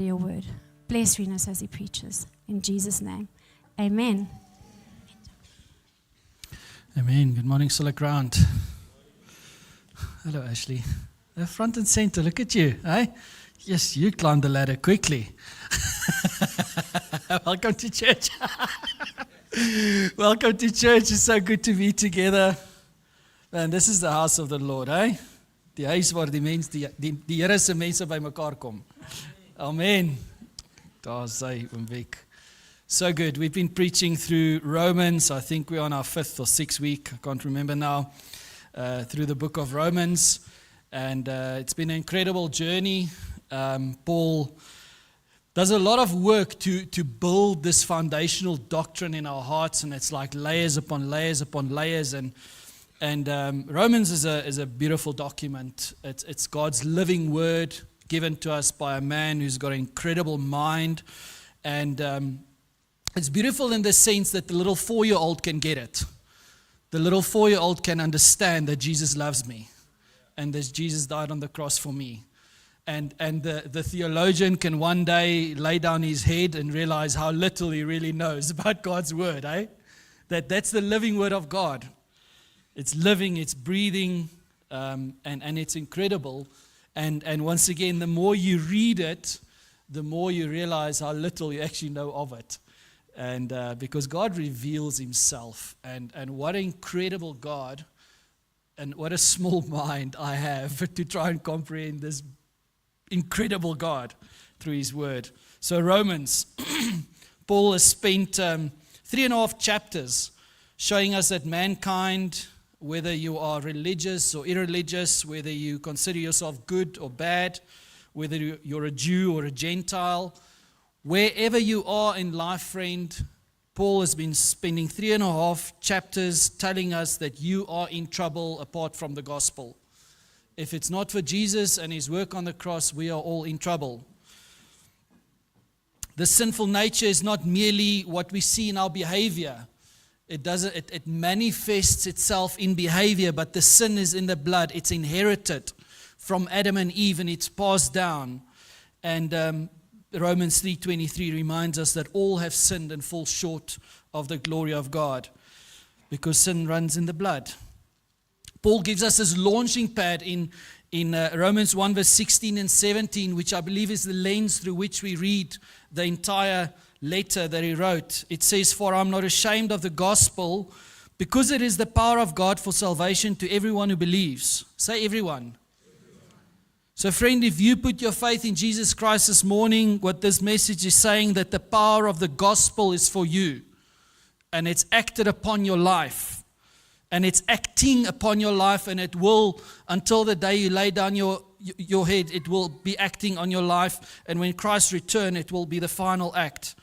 your word. Bless Renus as he preaches. In Jesus' name, amen. Amen. Good morning, Solar Ground. Hello, Ashley. Front and center, look at you. Eh? Yes, you climbed the ladder quickly. Welcome to church. Welcome to church. It's so good to be together. Man, this is the house of the Lord, eh? Die huis waar die Here se mense by mekaar kom. Amen. Daar sy hom weg. So good. We've been preaching through Romans. I think we're on our 5th or 6th week. I can't remember now. Through the book of Romans. And it's been an incredible journey. Paul does a lot of work to build this foundational doctrine in our hearts. And it's like layers upon layers upon layers. And Romans is a beautiful document. It's God's living word given to us by a man who's got an incredible mind. And it's beautiful in the sense that the little 4-year-old can get it. The little 4-year-old can understand that Jesus loves me and that Jesus died on the cross for me. And the theologian can one day lay down his head and realize how little he really knows about God's word, eh? That's the living word of God. It's living, it's breathing, and it's incredible. And once again, the more you read it, the more you realize how little you actually know of it. And because God reveals himself. And what an incredible God. And what a small mind I have to try and comprehend this incredible God through his word. So Romans, Paul has spent 3.5 chapters showing us that mankind, whether you are religious or irreligious, whether you consider yourself good or bad, whether you're a Jew or a Gentile, wherever you are in life, friend, Paul has been spending 3.5 chapters telling us that you are in trouble apart from the gospel. If it's not for Jesus and his work on the cross, we are all in trouble. The sinful nature is not merely what we see in our behavior. It manifests itself in behavior, but the sin is in the blood. It's inherited from Adam and Eve, and it's passed down. And Romans 3:23 reminds us that all have sinned and fall short of the glory of God, because sin runs in the blood. Paul gives us his launching pad in Romans 1 verse 16 and 17, which I believe is the lens through which we read the entire letter that he wrote. It says, "For I'm not ashamed of the gospel, because it is the power of God for salvation to everyone who believes." Say everyone. So friend, if you put your faith in Jesus Christ this morning, what this message is saying, that the power of the gospel is for you. And it's acted upon your life. And it's acting upon your life, and it will, until the day you lay down your head, it will be acting on your life. And when Christ returns, it will be the final act.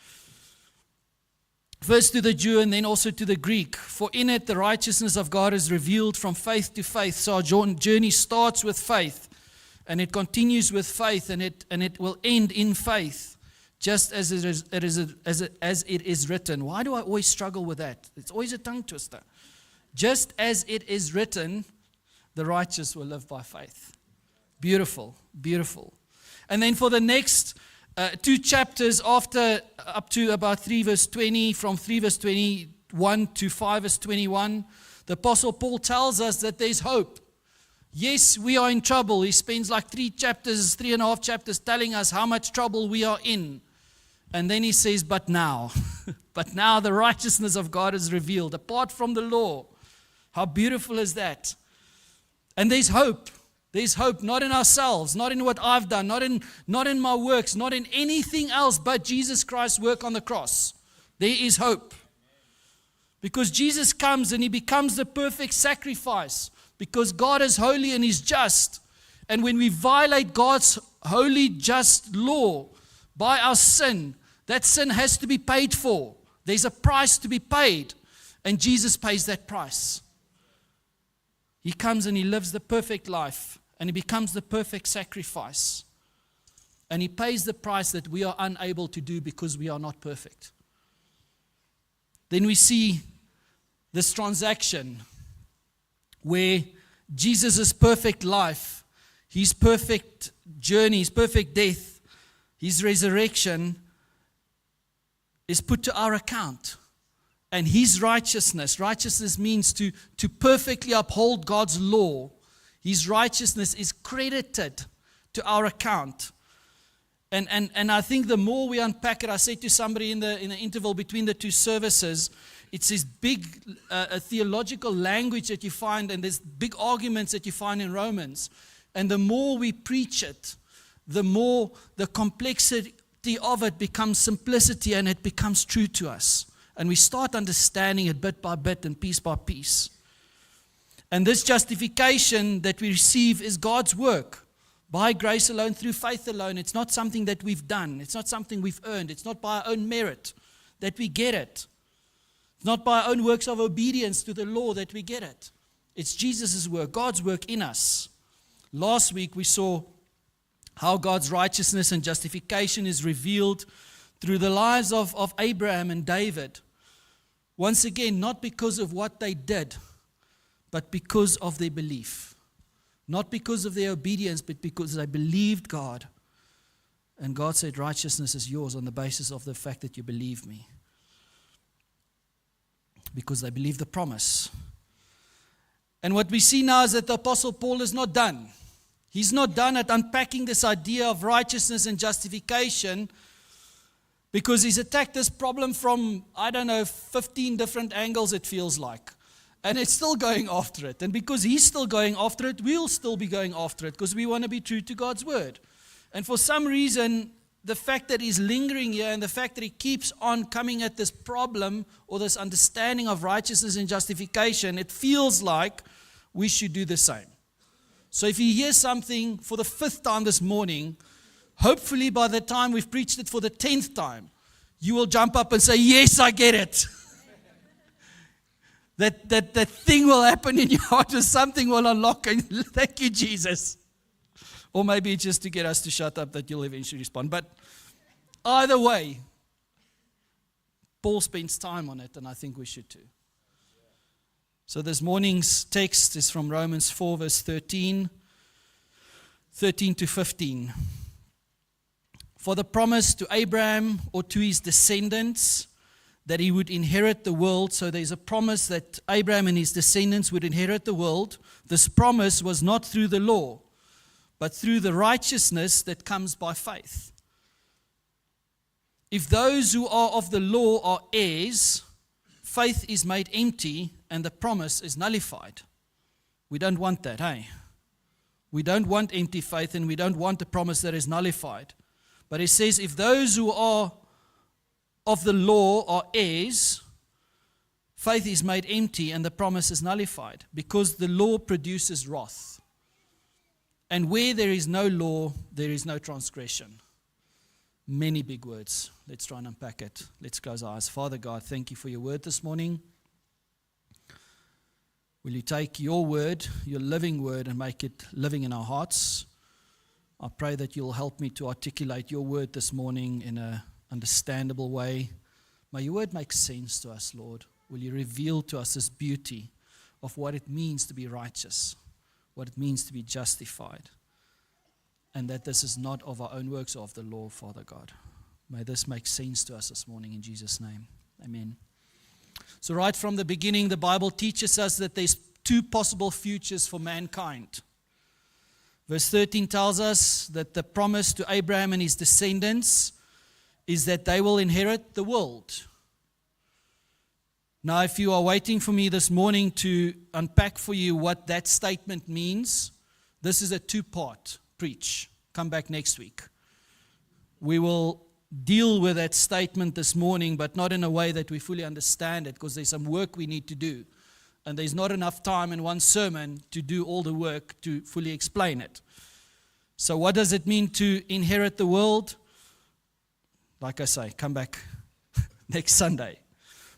First to the Jew and then also to the Greek. For in it the righteousness of God is revealed from faith to faith. So our journey starts with faith. And it continues with faith, and it will end in faith, just as it is written. Why do I always struggle with that? It's always a tongue twister. Just as it is written, the righteous will live by faith. Beautiful, beautiful. And then for the next 2 chapters after, up to about 3 verse 20, from 3 verse 21 to 5 verse 21, the Apostle Paul tells us that there's hope. Yes, we are in trouble. He spends like 3.5 chapters telling us how much trouble we are in. And then he says, but now the righteousness of God is revealed, apart from the law. How beautiful is that? And there's hope. There's hope, not in ourselves, not in what I've done, not in my works, not in anything else but Jesus Christ's work on the cross. There is hope. Because Jesus comes and he becomes the perfect sacrifice. Because God is holy and he's just. And when we violate God's holy, just law by our sin, that sin has to be paid for. There's a price to be paid. And Jesus pays that price. He comes and he lives the perfect life. And he becomes the perfect sacrifice. And he pays the price that we are unable to do because we are not perfect. Then we see this transaction where Jesus' perfect life, his perfect journey, his perfect death, His resurrection is put to our account. And His righteousness means to perfectly uphold God's law. His righteousness is credited to our account. And I think the more we unpack it, I said to somebody in the interval between the two services, it's this big theological language that you find, and there's big arguments that you find in Romans. And the more we preach it, the more the complexity of it becomes simplicity, and it becomes true to us. And we start understanding it bit by bit and piece by piece. And this justification that we receive is God's work. By grace alone, through faith alone. It's not something that we've done. It's not something we've earned. It's not by our own merit that we get it. It's not by our own works of obedience to the law that we get it. It's Jesus' work, God's work in us. Last week we saw how God's righteousness and justification is revealed through the lives of Abraham and David. Once again, not because of what they did, but because of their belief. Not because of their obedience, but because they believed God. And God said, righteousness is yours on the basis of the fact that you believe me. Because they believed the promise. And what we see now is that the Apostle Paul is not done. He's not done at unpacking this idea of righteousness and justification, because he's attacked this problem from, 15 different angles, it feels like. And it's still going after it. And because he's still going after it, we'll still be going after it, because we want to be true to God's word. And for some reason, the fact that he's lingering here and the fact that he keeps on coming at this problem or this understanding of righteousness and justification, it feels like we should do the same. So if you hear something for the 5th time this morning, hopefully by the time we've preached it for the 10th time, you will jump up and say, yes, I get it. That thing will happen in your heart, or something will unlock, and thank you, Jesus. Or maybe it's just to get us to shut up that you'll eventually respond. But either way, Paul spends time on it, and I think we should too. So this morning's text is from Romans 4, verse 13 to 15. For the promise to Abraham or to his descendants that he would inherit the world. So there's a promise that Abraham and his descendants would inherit the world. This promise was not through the law, but through the righteousness that comes by faith. If those who are of the law are heirs, faith is made empty and the promise is nullified. We don't want that, hey? We don't want empty faith, and we don't want a promise that is nullified. But it says, if those who are of the law are heirs, faith is made empty and the promise is nullified, because the law produces wrath. And where there is no law, there is no transgression. Many big words. Let's try and unpack it. Let's close our eyes. Father God, thank you for your word this morning. Will you take your word, your living word, and make it living in our hearts? I pray that you'll help me to articulate your word this morning in an understandable way. May your word make sense to us, Lord. Will you reveal to us this beauty of what it means to be righteous, what it means to be justified, and that this is not of our own works or of the law, Father God. May this make sense to us this morning in Jesus' name. Amen. So right from the beginning, the Bible teaches us that there's two possible futures for mankind. Verse 13 tells us that the promise to Abraham and his descendants is that they will inherit the world. Now, if you are waiting for me this morning to unpack for you what that statement means, this is a 2-part preach. Come back next week. We will deal with that statement this morning, but not in a way that we fully understand it, because there's some work we need to do. And there's not enough time in one sermon to do all the work to fully explain it. So what does it mean to inherit the world? Like I say, come back next Sunday.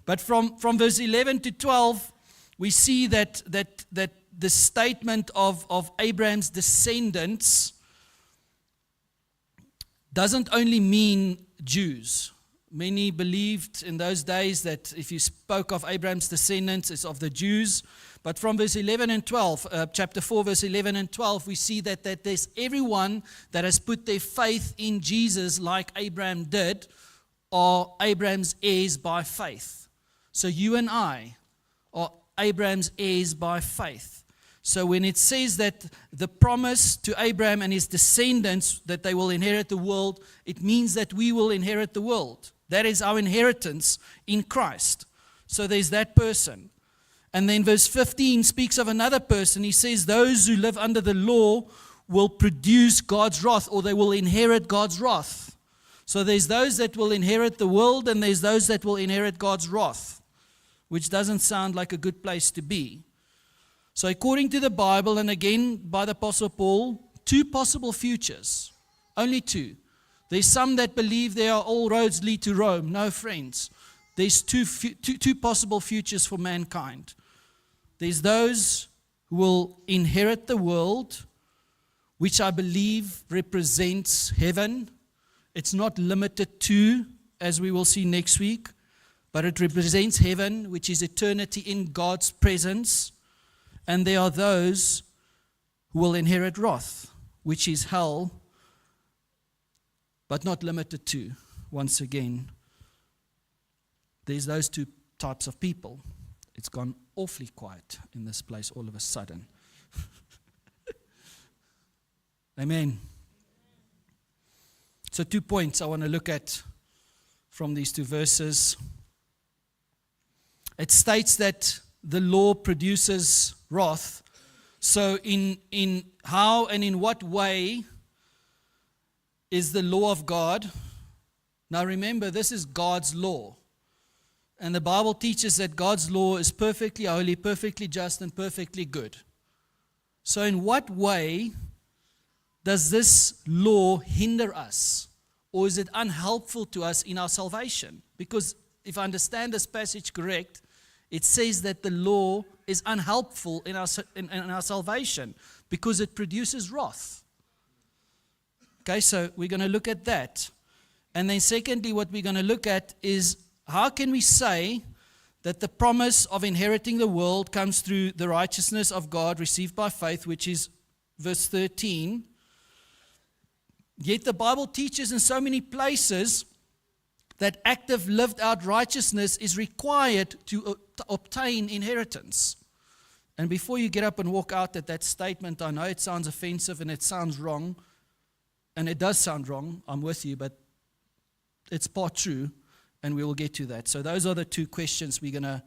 But from verse 11 to 12, we see that the statement of Abraham's descendants doesn't only mean Jews. Many believed in those days that if you spoke of Abraham's descendants, it's of the Jews. But from verse 11 and 12, chapter 4, verse 11 and 12, we see that there's everyone that has put their faith in Jesus like Abraham did, are Abraham's heirs by faith. So you and I are Abraham's heirs by faith. So when it says that the promise to Abraham and his descendants that they will inherit the world, it means that we will inherit the world. That is our inheritance in Christ. So there's that person. And then verse 15 speaks of another person. He says those who live under the law will produce God's wrath, or they will inherit God's wrath. So there's those that will inherit the world, and there's those that will inherit God's wrath, which doesn't sound like a good place to be. So according to the Bible, and again by the Apostle Paul, two possible futures. Only two. There's some that believe there are all roads lead to Rome. No, friends. There's two possible futures for mankind. There's those who will inherit the world, which I believe represents heaven. It's not limited to, as we will see next week, but it represents heaven, which is eternity in God's presence. And there are those who will inherit wrath, which is hell, but not limited to. Once again, there's those two types of people. It's gone awfully quiet in this place all of a sudden. Amen. So 2 points I want to look at from these two verses. It states that the law produces wrath. So in how and in what way is the law of God? Now remember, this is God's law. And the Bible teaches that God's law is perfectly holy, perfectly just, and perfectly good. So in what way does this law hinder us? Or is it unhelpful to us in our salvation? Because if I understand this passage correct, it says that the law is unhelpful in our salvation because it produces wrath. Okay, so we're going to look at that. And then secondly, what we're going to look at is how can we say that the promise of inheriting the world comes through the righteousness of God received by faith, which is verse 13. Yet the Bible teaches in so many places that active lived out righteousness is required to obtain inheritance. And before you get up and walk out at that statement, I know it sounds offensive and it sounds wrong, and it does sound wrong, I'm with you, but it's part true, and we will get to that. So those are the two questions we're gonna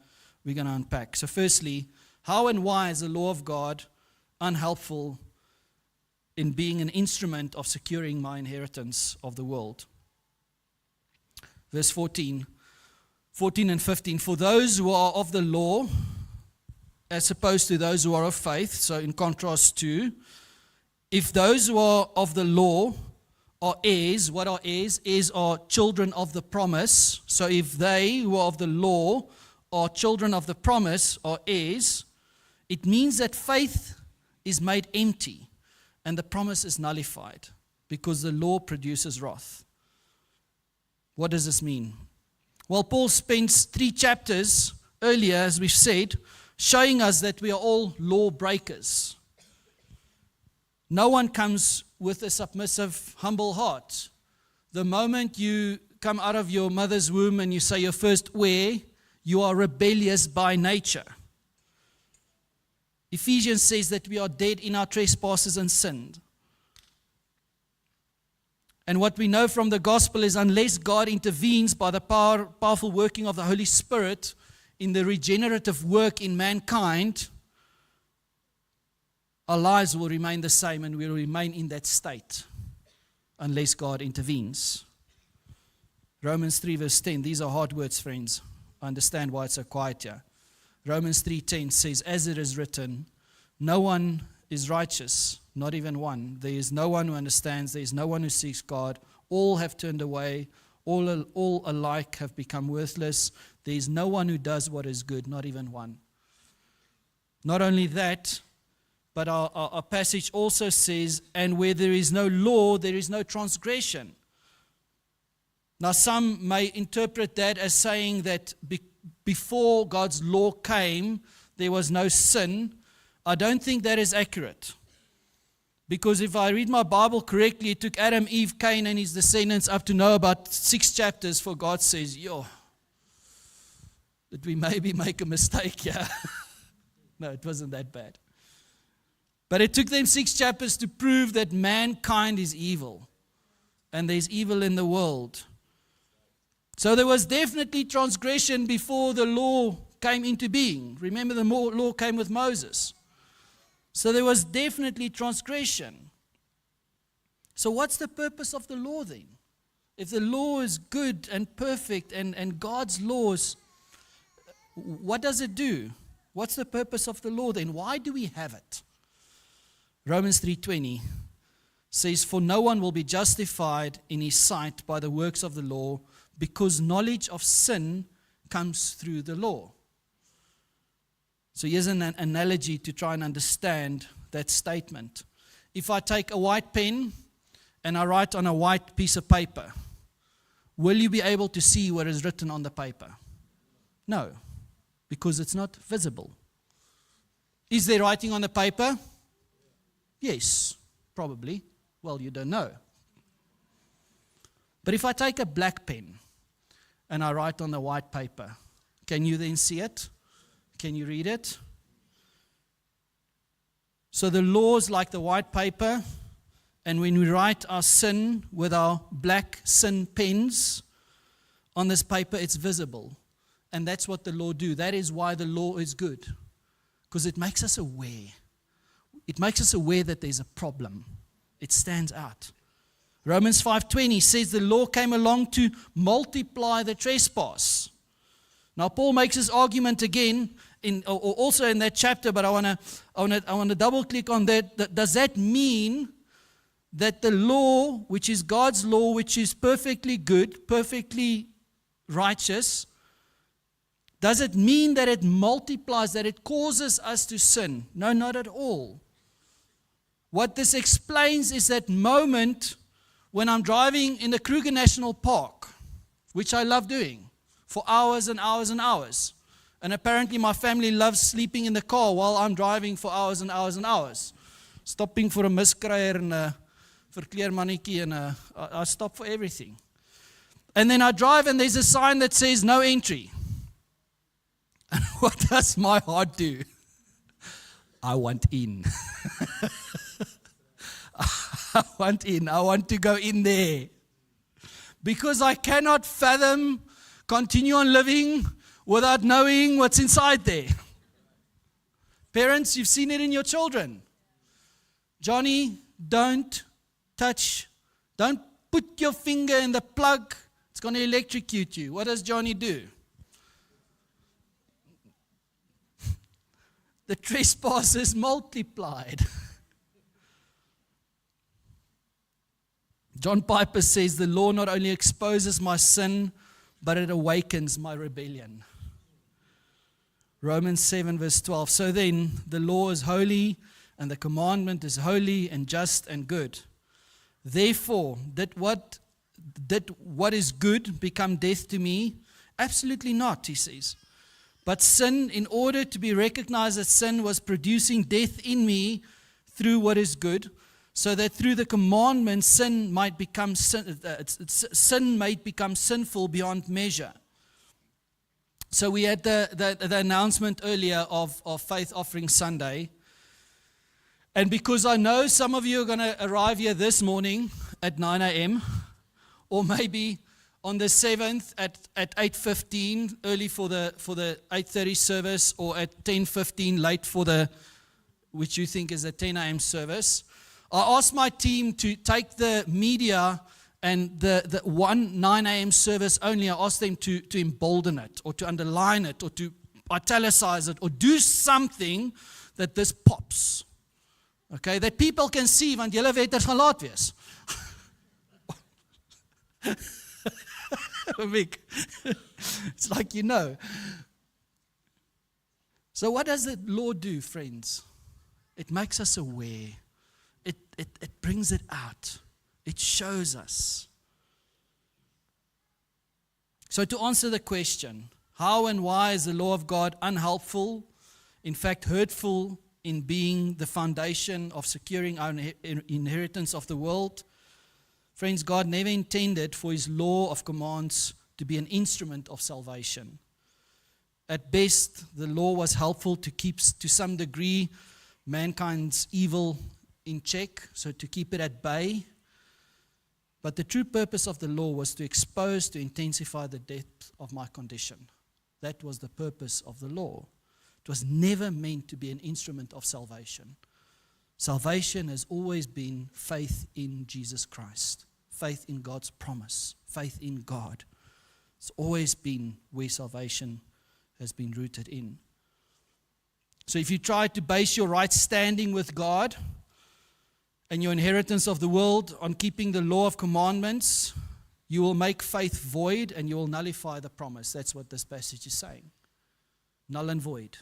unpack. So firstly, how and why is the law of God unhelpful in being an instrument of securing my inheritance of the world? Verse 14 and 15. For those who are of the law, as opposed to those who are of faith, so in contrast to, if those who are of the law are heirs, what are heirs? Heirs are children of the promise. So if they who are of the law are children of the promise, are heirs, it means that faith is made empty and the promise is nullified because the law produces wrath. What does this mean? Well, Paul spends 3 chapters earlier, as we've said, showing us that we are all law breakers. No one comes with a submissive, humble heart. The moment you come out of your mother's womb and you say your first where, you are rebellious by nature. Ephesians says that we are dead in our trespasses and sin. And what we know from the gospel is unless God intervenes by the powerful working of the Holy Spirit in the regenerative work in mankind, our lives will remain the same and we will remain in that state unless God intervenes. Romans 3 verse 10. These are hard words, friends. I understand why it's so quiet here. Romans 3:10 says, as it is written, no one is righteous, not even one. There is no one who understands. There is no one who seeks God. All have turned away. All alike have become worthless. There is no one who does what is good, not even one. Not only that, but our passage also says, and where there is no law, there is no transgression. Now some may interpret that as saying that before God's law came, there was no sin, I don't think that is accurate. Because if I read my Bible correctly, it took Adam, Eve, Cain, and his descendants up to know about 6 chapters for God says, did we maybe make a mistake here? No, it wasn't that bad. But it took them 6 chapters to prove that mankind is evil. And there's evil in the world. So there was definitely transgression before the law came into being. Remember, the law came with Moses. So there was definitely transgression. So what's the purpose of the law then? If the law is good and perfect and God's laws, what does it do? What's the purpose of the law then? Why do we have it? Romans 3:20 says, "For no one will be justified in his sight by the works of the law, because knowledge of sin comes through the law." So here's an analogy to try and understand that statement. If I take a white pen and I write on a white piece of paper, will you be able to see what is written on the paper? No, because it's not visible. Is there writing on the paper? Yes, probably. Well, you don't know. But if I take a black pen and I write on the white paper, can you then see it? Can you read it? So the law is like the white paper, and when we write our sin with our black sin pens on this paper, it's visible. And that's what the law do. That is why the law is good, because it makes us aware. It makes us aware that there's a problem. It stands out. Romans 5:20 says the law came along to multiply the trespass. Now Paul makes his argument again, also in that chapter, but I want to double click on that. Does that mean that the law, which is God's law, which is perfectly good, perfectly righteous, does it mean that it multiplies, that it causes us to sin? No, not at all. What this explains is that moment when I'm driving in the Kruger National Park, which I love doing for hours and hours and hours. And apparently my family loves sleeping in the car while I'm driving for hours and hours and hours. Stopping for a miskruier and a verkleermannetjie and I stop for everything. And then I drive and there's a sign that says no entry. And what does my heart do? I want in. I want in. I want to go in there. Because I cannot fathom continue on living without knowing what's inside there. Parents, you've seen it in your children. Johnny, don't put your finger in the plug. It's going to electrocute you. What does Johnny do? The trespass is multiplied. John Piper says the law not only exposes my sin, but it awakens my rebellion. Romans 7 verse 12. So then, the law is holy, and the commandment is holy and just and good. Therefore, did what is good become death to me? Absolutely not, he says. But sin, in order to be recognized as sin, was producing death in me through what is good, so that through the commandment sin might become sinful beyond measure. So we had the announcement earlier of Faith Offering Sunday. And because I know some of you are going to arrive here this morning at 9 a.m. or maybe on the 7th at 8:15, early for the 8:30 service, or at 10:15 late for the, which you think is a 10 a.m. service. I asked my team to take the media and the 9 a.m. service only. I asked them to embolden it, or to underline it, or to italicize it, or do something that this pops. Okay, that people can see, want julle weet gaan laat wees. Mick, it's like you know. So what does the law do, friends? It makes us aware. It brings it out. It shows us. So to answer the question, how and why is the law of God unhelpful in fact, hurtful in being the foundation of securing our inheritance of the world. Friends, God never intended for His law of commands to be an instrument of salvation. At best, the law was helpful to keep, to some degree, mankind's evil in check, so to keep it at bay. But the true purpose of the law was to expose, to intensify the depth of my condition. That was the purpose of the law. It was never meant to be an instrument of salvation. Salvation has always been faith in Jesus Christ, faith in God's promise, faith in God. It's always been where salvation has been rooted in. So if you try to base your right standing with God and your inheritance of the world on keeping the law of commandments, you will make faith void and you will nullify the promise. That's what this passage is saying. Null and void.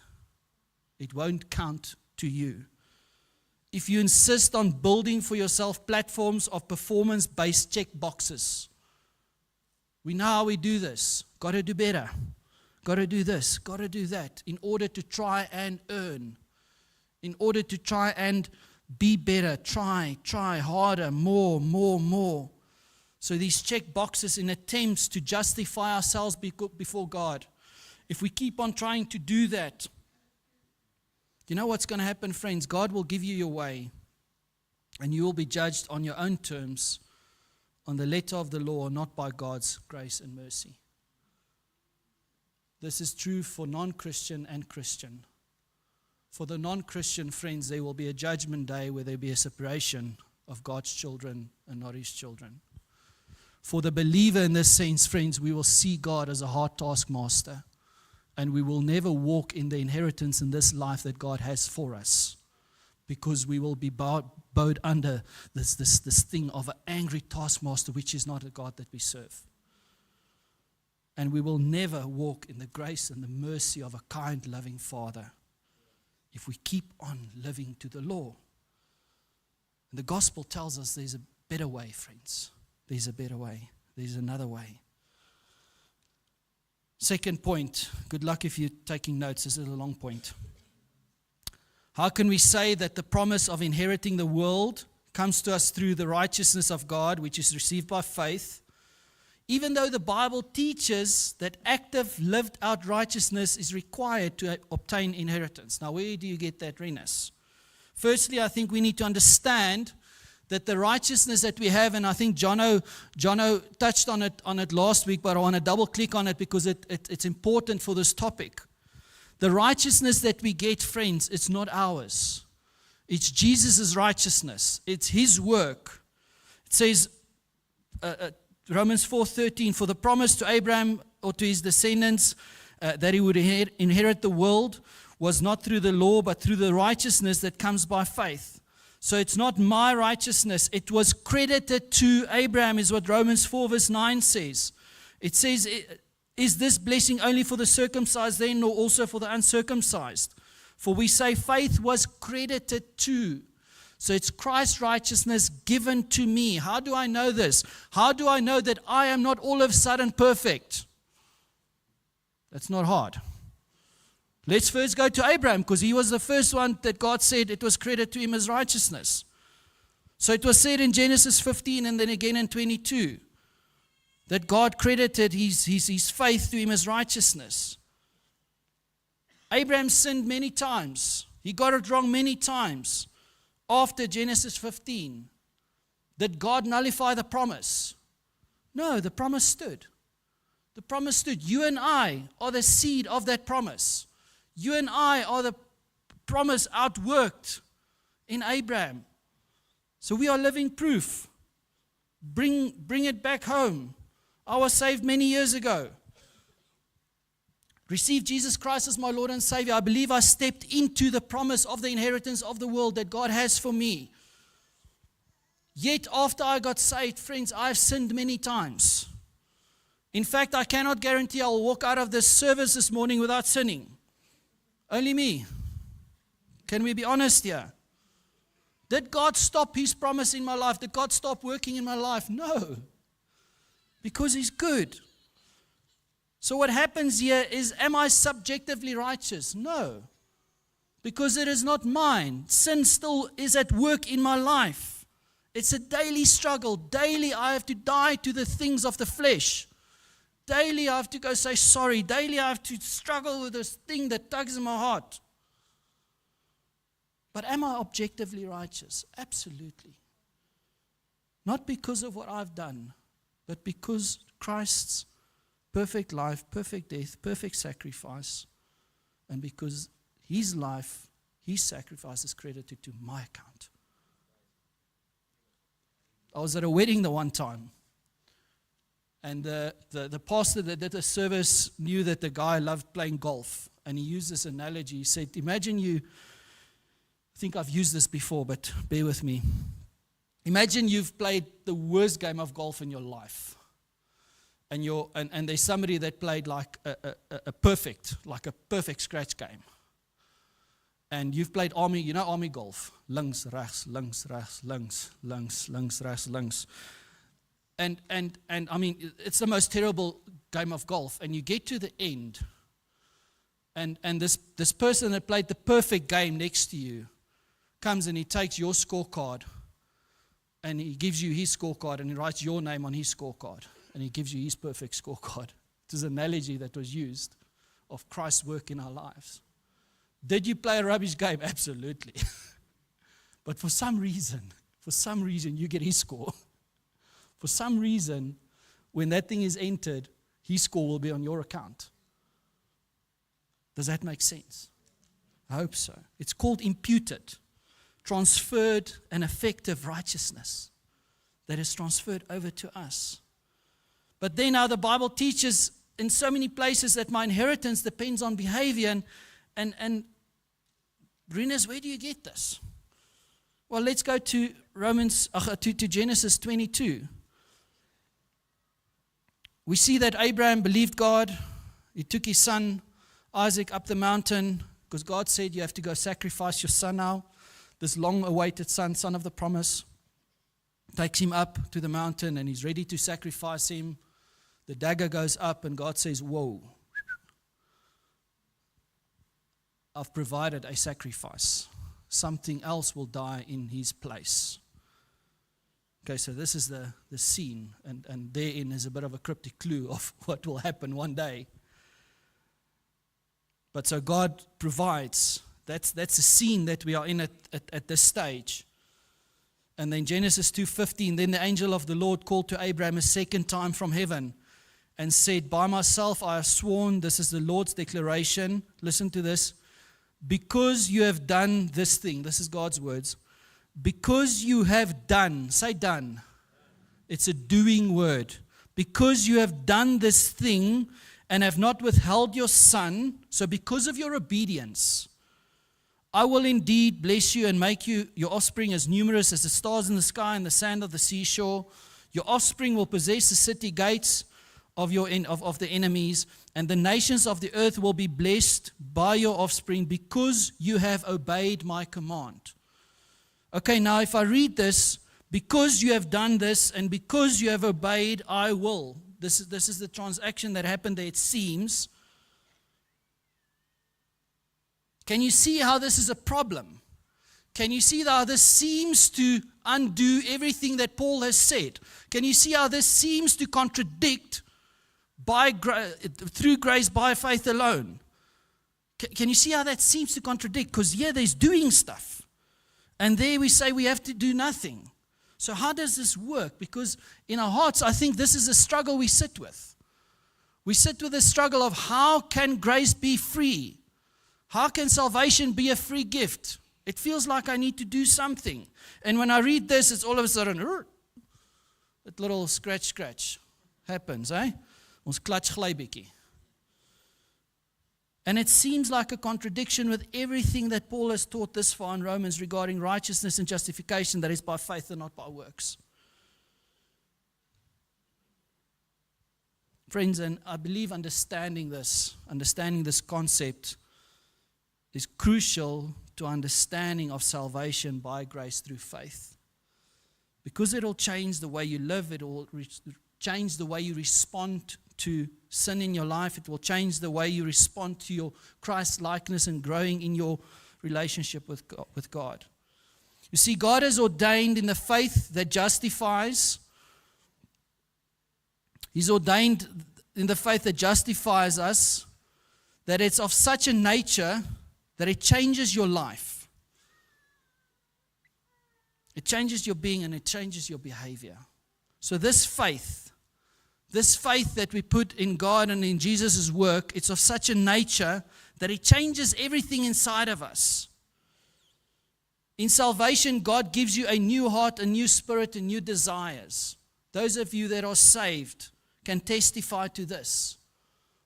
It won't count to you. If you insist on building for yourself platforms of performance-based check boxes, we know how we do this. Got to do better. Got to do this. Got to do that. In order to try and earn. In order to try and be better. Try harder. More. So these check boxes in attempts to justify ourselves before God. If we keep on trying to do that, you know what's going to happen, friends? God will give you your way, and you will be judged on your own terms, on the letter of the law, not by God's grace and mercy. This is true for non-Christian and Christian. For the non-Christian, friends, there will be a judgment day where there will be a separation of God's children and not His children. For the believer in this sense, friends, we will see God as a hard taskmaster. And we will never walk in the inheritance in this life that God has for us. Because we will be bowed under this thing of an angry taskmaster, which is not a God that we serve. And we will never walk in the grace and the mercy of a kind, loving Father if we keep on living to the law. And the gospel tells us there's a better way, friends. There's a better way. There's another way. Second point, good luck if you're taking notes, this is a long point. How can we say that the promise of inheriting the world comes to us through the righteousness of God, which is received by faith, even though the Bible teaches that active, lived-out righteousness is required to obtain inheritance? Now, where do you get that, Renus? Firstly, I think we need to understand that the righteousness that we have, and I think Jono touched on it last week, but I want to double click on it because it's important for this topic. The righteousness that we get, friends, it's not ours. It's Jesus' righteousness. It's His work. It says, Romans 4:13, for the promise to Abraham or to his descendants that he would inherit the world was not through the law, but through the righteousness that comes by faith. So it's not my righteousness. It was credited to Abraham, is what Romans 4 verse 9 says. It says, is this blessing only for the circumcised then, or also for the uncircumcised? For we say faith was credited to. So it's Christ's righteousness given to me. How do I know this? How do I know that I am not all of a sudden perfect? That's not hard. Let's first go to Abraham, because he was the first one that God said it was credited to him as righteousness. So it was said in Genesis 15 and then again in 22 that God credited his faith to him as righteousness. Abraham sinned many times. He got it wrong many times. After Genesis 15, did God nullify the promise? No, the promise stood. The promise stood. You and I are the seed of that promise. You and I are the promise outworked in Abraham. So we are living proof. Bring it back home. I was saved many years ago. Received Jesus Christ as my Lord and Savior. I believe I stepped into the promise of the inheritance of the world that God has for me. Yet after I got saved, friends, I've sinned many times. In fact, I cannot guarantee I'll walk out of this service this morning without sinning. Only me. Can we be honest here? Did God stop His promise in my life? Did God stop working in my life? No. Because He's good. So what happens here is, am I subjectively righteous? No. because it is not mine. Sin still is at work in my life. It's a daily struggle. Daily I have to die to the things of the flesh. Daily I have to go say sorry. Daily I have to struggle with this thing that tugs in my heart. But am I objectively righteous? Absolutely. Not because of what I've done, but because Christ's perfect life, perfect death, perfect sacrifice, and because His life, His sacrifice is credited to my account. I was at a wedding the one time, and the pastor that did the service knew that the guy loved playing golf, and he used this analogy. He said, imagine you, I think I've used this before, but bear with me. Imagine you've played the worst game of golf in your life, and there's somebody that played like a perfect scratch game. And you've played army, army golf. Links, rechts, links, rechts, links, links, rechts, links. And I mean, it's the most terrible game of golf. And you get to the end, and this person that played the perfect game next to you comes and he takes your scorecard, and he gives you his scorecard, and he writes your name on his scorecard, and he gives you his perfect scorecard. It was an analogy that was used of Christ's work in our lives. Did you play a rubbish game? Absolutely. But for some reason, you get his score. For some reason, when that thing is entered, his score will be on your account. Does that make sense? I hope so. It's called imputed, transferred and effective righteousness that is transferred over to us. But then now the Bible teaches in so many places that my inheritance depends on behavior. And Rinus, where do you get this? Well, let's go to to Genesis 22. We see that Abraham believed God. He took his son Isaac up the mountain because God said you have to go sacrifice your son now. This long-awaited son of the promise. Takes him up to the mountain and he's ready to sacrifice him. The dagger goes up and God says, whoa. I've provided a sacrifice. Something else will die in his place. Okay, so this is the scene, and therein is a bit of a cryptic clue of what will happen one day. But so God provides. That's a scene that we are in at this stage. And then Genesis 2:15, then the angel of the Lord called to Abraham a second time from heaven and said, by myself I have sworn, this is the Lord's declaration. Listen to this. Because you have done this thing, this is God's words. Because you have done, say done. It's a doing word. Because you have done this thing and have not withheld your son, so because of your obedience, I will indeed bless you and make you your offspring as numerous as the stars in the sky and the sand of the seashore. Your offspring will possess the city gates of the enemies, and the nations of the earth will be blessed by your offspring because you have obeyed my command. Okay, now if I read this, because you have done this and because you have obeyed, I will. This is the transaction that happened there, it seems. Can you see how this is a problem? Can you see how this seems to undo everything that Paul has said? Can you see how this seems to contradict through grace by faith alone? Can you see how that seems to contradict? Because here there's doing stuff. And there we say we have to do nothing. So how does this work? Because in our hearts, I think this is a struggle we sit with. We sit with the struggle of how can grace be free? How can salvation be a free gift? It feels like I need to do something. And when I read this, it's all of a sudden, that little scratch happens, eh? Ons klats gly bietjie. And it seems like a contradiction with everything that Paul has taught this far in Romans regarding righteousness and justification that is by faith and not by works. Friends, and I believe understanding this concept is crucial to understanding of salvation by grace through faith. Because it will change the way you live, it will change the way you respond to sin in your life. It will change the way you respond to your Christ likeness and growing in your relationship with God. You see, God has ordained in the faith that justifies. He's ordained in the faith that justifies us, that it's of such a nature that it changes your life. It changes your being and it changes your behavior. So this faith that we put in God and in Jesus' work, it's of such a nature that it changes everything inside of us. In salvation, God gives you a new heart, a new spirit, and new desires. Those of you that are saved can testify to this.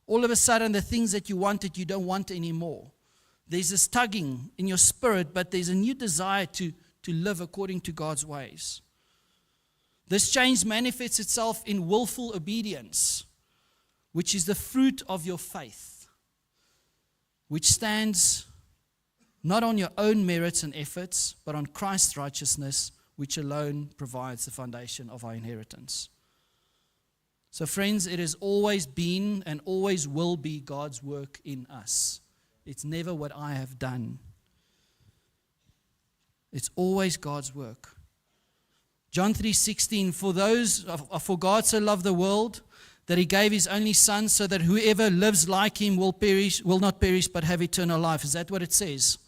All of a sudden, the things that you wanted, you don't want anymore. There's this tugging in your spirit, but there's a new desire to live according to God's ways. This change manifests itself in willful obedience, which is the fruit of your faith, which stands not on your own merits and efforts, but on Christ's righteousness, which alone provides the foundation of our inheritance. So friends, it has always been and always will be God's work in us. It's never what I have done. It's always God's work. John 3:16, for God so loved the world that he gave his only son so that whoever lives like him will not perish but have eternal life. Is that what it says?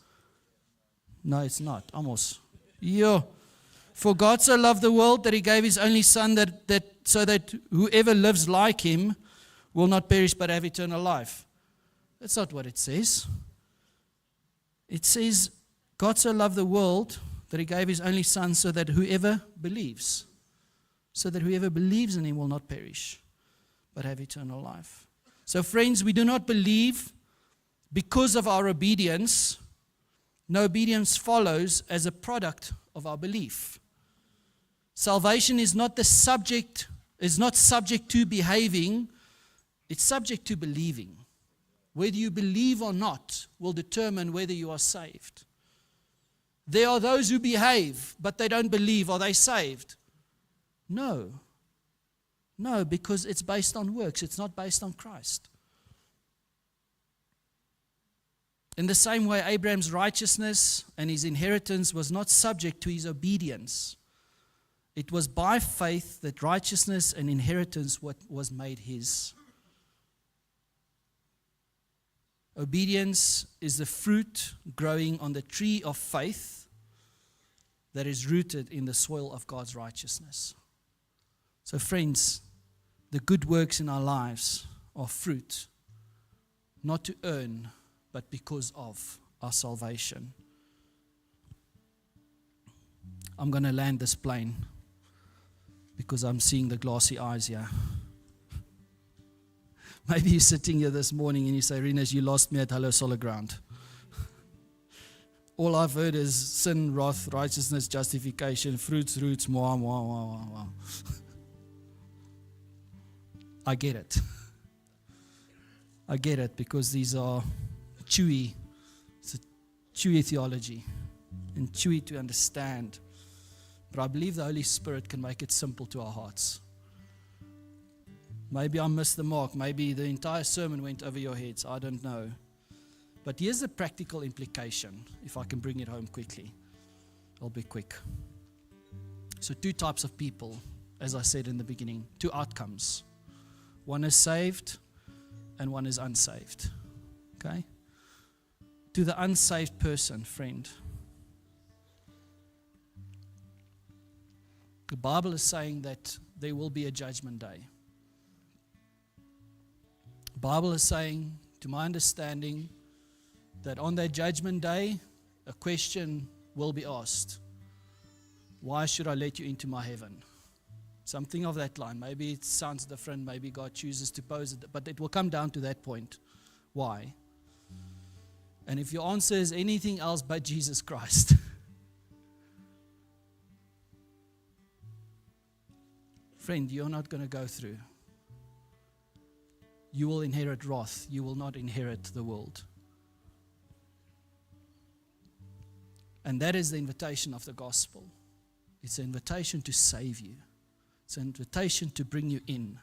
No, it's not. Almost. Yeah. For God so loved the world that he gave his only son so that whoever lives like him will not perish but have eternal life. That's not what it says. It says, God so loved the world that he gave his only son so that whoever believes in him will not perish but have eternal life. So friends, we do not believe because of our obedience. No, obedience follows as a product of our belief. Salvation is not subject to behaving, it's subject to believing. Whether you believe or not will determine whether you are saved. There are those who behave, but they don't believe. Are they saved? No. No, because it's based on works. It's not based on Christ. In the same way, Abraham's righteousness and his inheritance was not subject to his obedience. It was by faith that righteousness and inheritance was made his. Obedience is the fruit growing on the tree of faith that is rooted in the soil of God's righteousness. So friends, the good works in our lives are fruit, not to earn, but because of our salvation. I'm going to land this plane because I'm seeing the glassy eyes here. Maybe you're sitting here this morning and you say, Rinus, you lost me at Hello Solid Ground. All I've heard is sin, wrath, righteousness, justification, fruits, roots, moi. I get it. I get it because these are chewy. It's a chewy theology and chewy to understand. But I believe the Holy Spirit can make it simple to our hearts. Maybe I missed the mark. Maybe the entire sermon went over your heads. I don't know. But here's the practical implication, if I can bring it home quickly. I'll be quick. So 2 types of people, as I said in the beginning, 2 outcomes. One is saved and one is unsaved. Okay? To the unsaved person, friend, the Bible is saying that there will be a judgment day. The Bible is saying, to my understanding, that on that judgment day, a question will be asked. Why should I let you into my heaven? Something of that line. Maybe it sounds different. Maybe God chooses to pose it. But it will come down to that point. Why? And if your answer is anything else but Jesus Christ, friend, you're not going to go through. You will inherit wrath. You will not inherit the world. And that is the invitation of the gospel. It's an invitation to save you. It's an invitation to bring you in.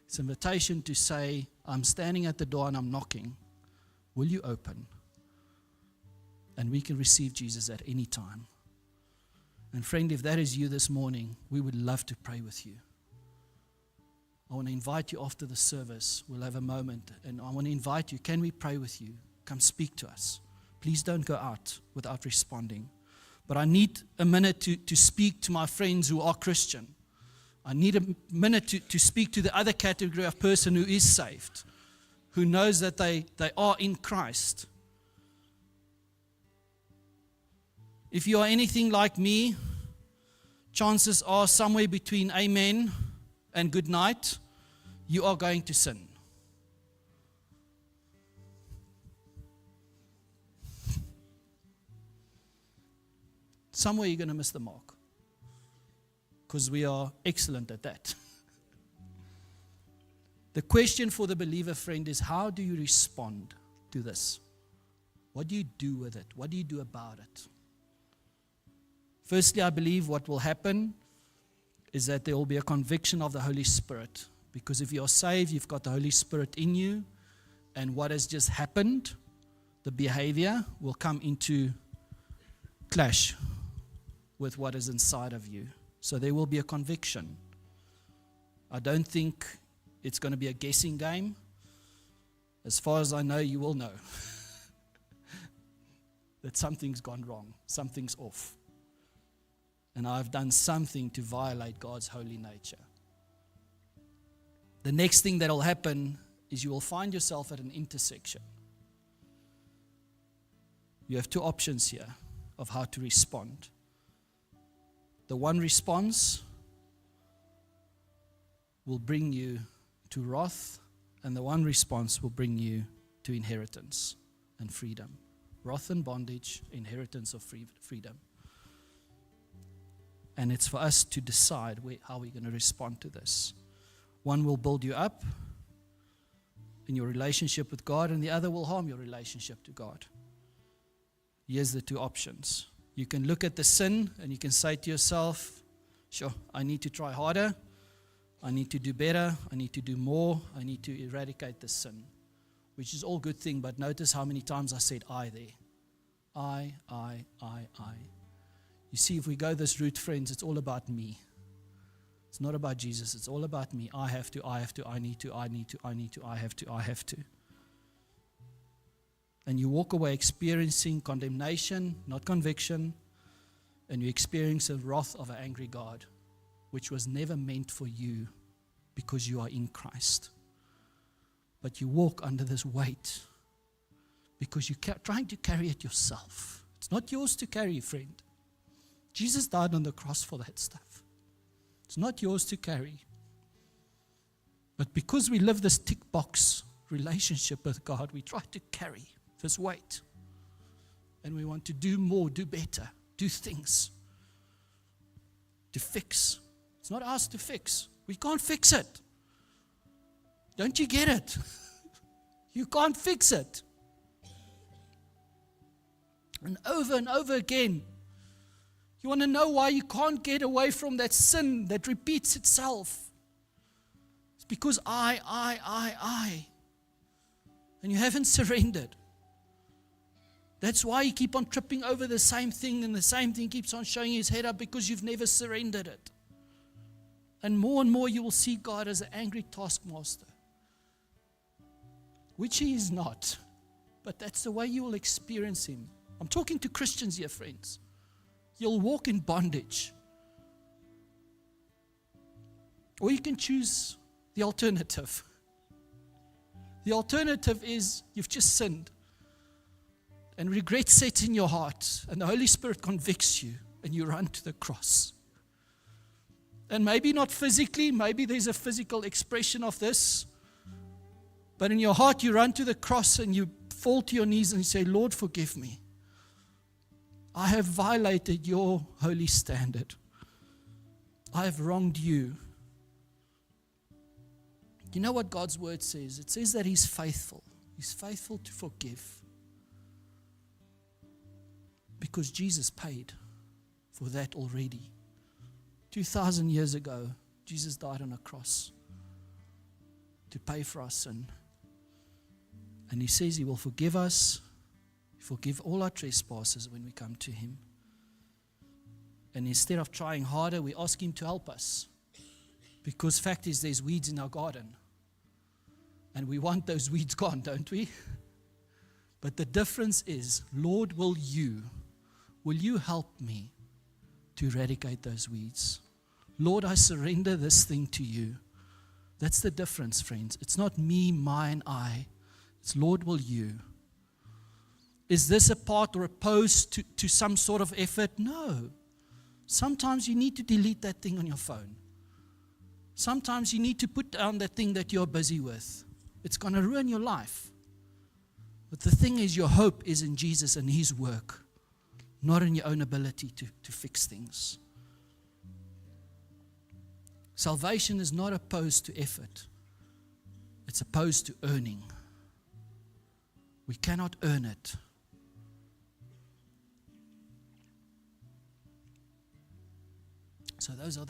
It's an invitation to say, I'm standing at the door and I'm knocking. Will you open? And we can receive Jesus at any time. And friend, if that is you this morning, we would love to pray with you. I want to invite you after the service. We'll have a moment. And I want to invite you, can we pray with you? Come speak to us. Please don't go out without responding. But I need a minute to speak to my friends who are Christian. I need a minute to speak to the other category of person who is saved, who knows that they are in Christ. If you are anything like me, chances are somewhere between amen and good night, you are going to sin. Somewhere you're going to miss the mark, because we are excellent at that. The question for the believer, friend, is how do you respond to this? What do you do with it? What do you do about it? Firstly, I believe what will happen is that there will be a conviction of the Holy Spirit. Because if you are saved, you've got the Holy Spirit in you. And what has just happened, the behavior will come into clash with what is inside of you. So there will be a conviction. I don't think it's going to be a guessing game. As far as I know, you will know that something's gone wrong, something's off. And I've done something to violate God's holy nature. The next thing that will happen is you will find yourself at an intersection. You have two options here of how to respond. The one response will bring you to wrath, and the one response will bring you to inheritance and freedom. Wrath and bondage, inheritance of freedom. And it's for us to decide how we're going to respond to this. One will build you up in your relationship with God, and the other will harm your relationship to God. Here's the two options. You can look at the sin and you can say to yourself, sure, I need to try harder. I need to do better. I need to do more. I need to eradicate this sin, which is all good thing, but notice how many times I said I there. I. You see, if we go this route, friends, it's all about me. It's not about Jesus. It's all about me. I have to, I need to, I have to. And you walk away experiencing condemnation, not conviction, and you experience the wrath of an angry God, which was never meant for you because you are in Christ. But you walk under this weight because you're trying to carry it yourself. It's not yours to carry, friend. Jesus died on the cross for that stuff. It's not yours to carry. But because we live this tick box relationship with God, we try to carry this weight. And we want to do more, do better, do things to fix. It's not ours to fix. We can't fix it. Don't you get it? You can't fix it. And over again, you want to know why you can't get away from that sin that repeats itself? It's because I. And you haven't surrendered. That's why you keep on tripping over the same thing, and the same thing keeps on showing his head up, because you've never surrendered it. And more you will see God as an angry taskmaster, which he is not. But that's the way you will experience him. I'm talking to Christians here, friends. You'll walk in bondage. Or you can choose the alternative. The alternative is you've just sinned, and regret sets in your heart, and the Holy Spirit convicts you, and you run to the cross. And maybe not physically, maybe there's a physical expression of this, but in your heart you run to the cross and you fall to your knees and you say, Lord, forgive me. I have violated your holy standard. I have wronged you. You know what God's word says? It says that he's faithful. He's faithful to forgive. Because Jesus paid for that already. 2,000 years ago, Jesus died on a cross to pay for our sin. And he says he will forgive us Forgive all our trespasses when we come to Him. And instead of trying harder, we ask Him to help us. Because fact is, there's weeds in our garden. And we want those weeds gone, don't we? But the difference is, Lord, will you help me to eradicate those weeds? Lord, I surrender this thing to you. That's the difference, friends. It's not me, mine, I. It's Lord, will you? Is this a part or opposed to some sort of effort? No. Sometimes you need to delete that thing on your phone. Sometimes you need to put down that thing that you're busy with. It's going to ruin your life. But the thing is, your hope is in Jesus and His work, not in your own ability to fix things. Salvation is not opposed to effort. It's opposed to earning. We cannot earn it. So those are